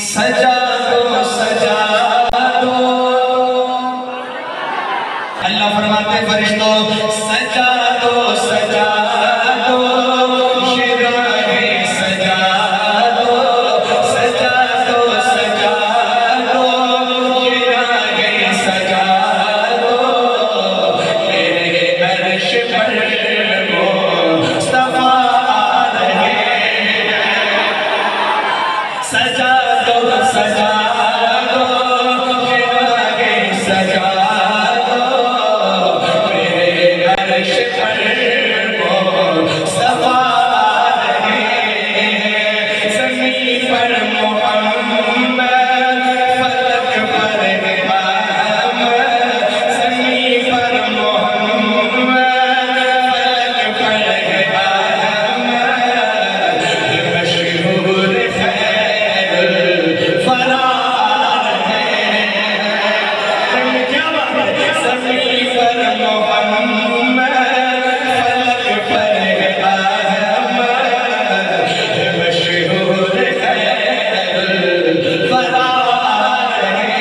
सजा दो सजा दो। अल्लाह फरमाते फरिश्तों सजा दो सजा दो, ये राहें सजा दो, सजा दो सजा दो, ये राहें सजा दो। मेरे अर्श पर मुस्तफा आ रहे हैं, सजा दो सजा दो, ये राहें सजा दो। मेरे अर्श पर मुस्तफा आ रहे हैं, ज़मीन पर मोहम्मद, फलक पर इमाम, ज़मीन पर मोहम्मद, फलक पर इमाम। ये मशहूर खैर फरार है, क्या बात है। ज़मीन पर मोहम्मद, फलक पर इमाम, ये मशहूर खैर फरार है।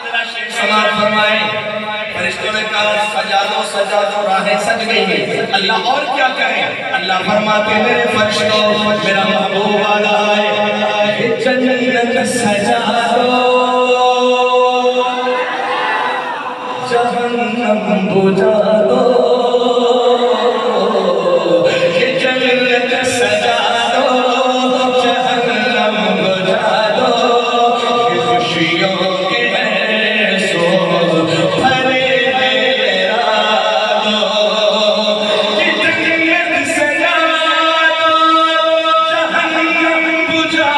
जरा शेर समाअत फरमाए। फरिश्तों ने कहा सजा दो राहें सज गई हैं। अल्लाह और क्या कहे। अल्लाह फरमाते मेरे फरिश्तों मेरा महबूब आ रहा है, जन्नत सजा दो, जहन्नम बुझा दो। ये जन्नत सजा दो, जहन्नम बुझा दो। ये खुशियों के सोज भरे मेरा दो। ये जन्नत सजा दो, जहन्नम बुझा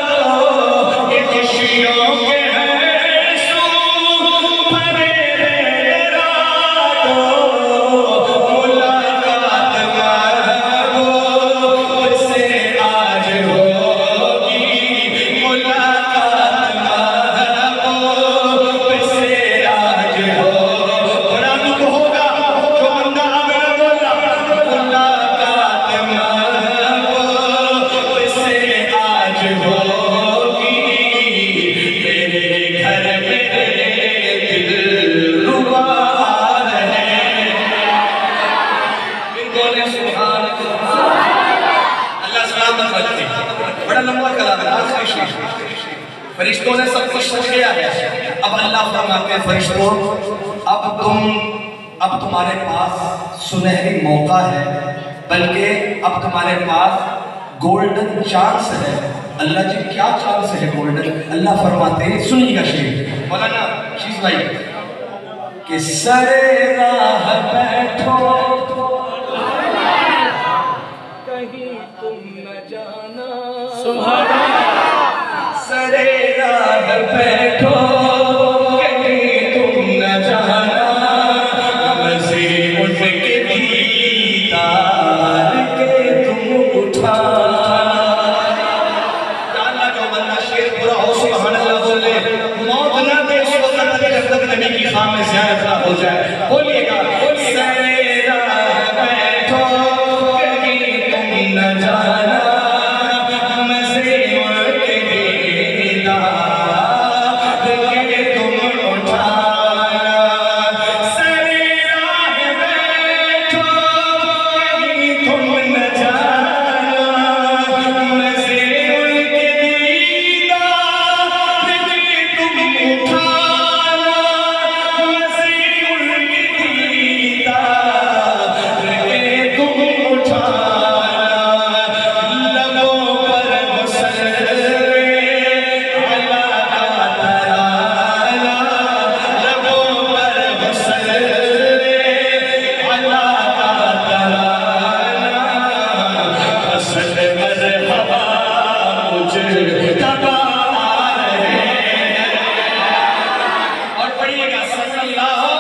दो। ये खुशियों के सोज भरे मेरा दो। मुलाकात महबूब से आज होगी, मुलाकात महबूब से आज हो। बड़ा दुख होगा जो बंदा आमिर बोला, मुलाकात महबूब से आज होगी। मेरे घर मेरे दिल रुबा रहे हैं। बोले सुभान अल्लाह सलामत रखे। बड़ा लंबा कलाम है, आखिरी शेर। फरिश्तों ने सब कुछ सोच लिया है। अब अल्लाह फरमाते हैं फरिश्तों अब तुम्हारे पास सुनहरी मौका है, बल्कि अब तुम्हारे पास गोल्डन चांस है। अल्लाह जी क्या चांस है गोल्डन। अल्लाह फरमाते हैं सुनिएगा शेर मौलाना शीश भाई कि सरे राह बैठो कहीं तुम न जाना, सुभान अल्लाह। सरे राह बैठो कहीं तुम न जाना, मज़े उनके दीदार के तुम उठाना। अल्लाह जो बंदा शेर पूरा हो सुभान अल्लाह बोले, मौत ना दे उस वक्त तक जब तक नबी की खाम में ज़ियारत ना हो जाए। बोलिएगा सरे राह बैठो कहीं तुम न जाना, मज़े उनके दीदार के तुम उठाना। सरे राह बैठो कहीं तुम न जाना, मज़े उनके दीदार के तुम उठाना, मज़े उनके दीदार के तुम उठाना। लबों पर मुसल्ले अला का तराना, लबों पर मुसल्ले अला का तराना। हसन मरहबा मुझे तबा रहे हैं। और पढ़िएगा सल्लल्लाहु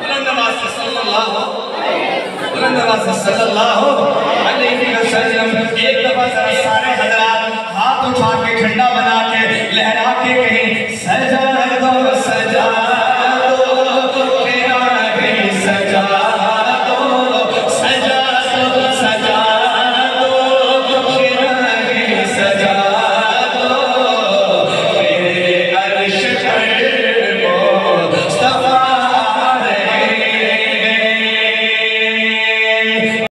बुलंद आवाज़ से सल्लल्लाहु बुलंद आवाज़ से सल्लल्लाहु